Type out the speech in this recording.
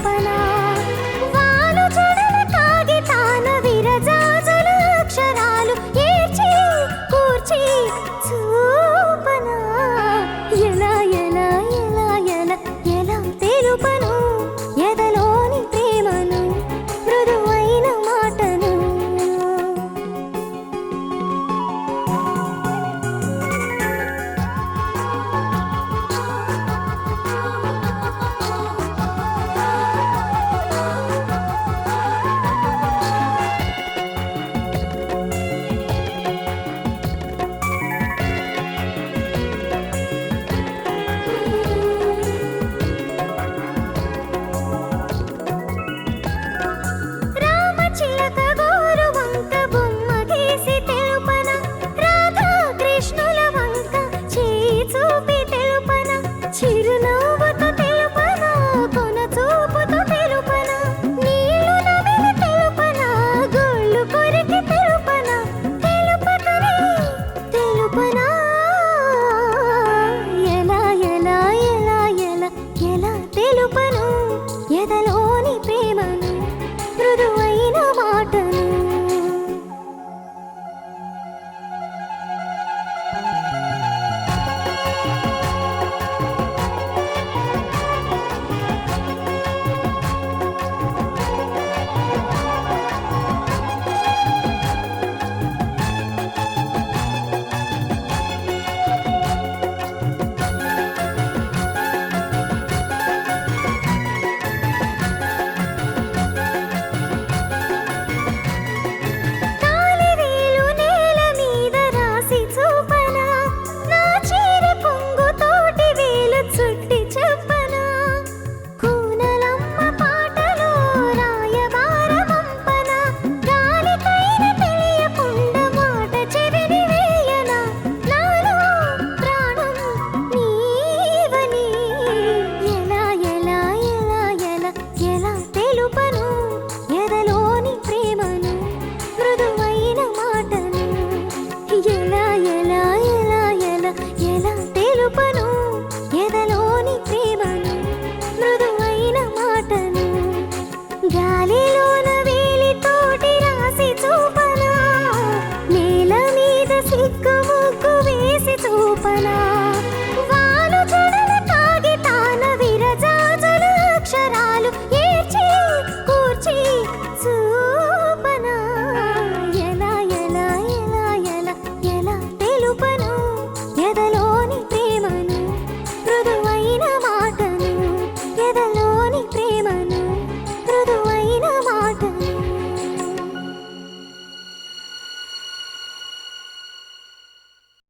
తెలుపనా వాలు జడల కాగితాన విరజాజుల అక్షరాలు ఏర్చి కూర్చి చూపనా ఎలా ఎలా ఎలా ఎలా ఎలా తెలుపను ఎదలోని ప్రేమను మృదువైన మాటను చిలక గోరు వంక బొమ్మ గీసి తెలుపన రాధా కృష్ణుల వంక చేయి చూపి తెలుపన చిరునవ్వుతో తెలుపన కొన చూపుతో తెలుపన నీళ్లు నమిలి తెలుపన గోళ్ళు కొరికి తెలుపన తెలుపకనే తెలుపన ఎలా ఎలా ఎలా ఎలా ఎలా తెలుపను ఎదలోని ప్రేమను మృదువైన మాటను కాలివేలు నేల మీద రాసి చూపనా నా చీర కొంగు తోటి వేలు చుట్టి చెప్పనా కూనలమ్మ పాటలో రాయబారమంపన గాలికైన తెలియకుండా మాట చెవిని వేయనా నాలో ప్రాణం నీవని ఎలా ఎలా ఎలా ఎలా ఎలా తెలుపను ఎదలోని ప్రేమను మృదువైన మాటను ఎలా ఎలా ఎలా ఎలా ఎలా తెలుపను ఎదలోని ప్రేమను మృదువైన మాటను గాలిలోన వేలితోటి రాసి చూపనా నేల మీద సిగ్గు ముగ్గు వేసి చూపనా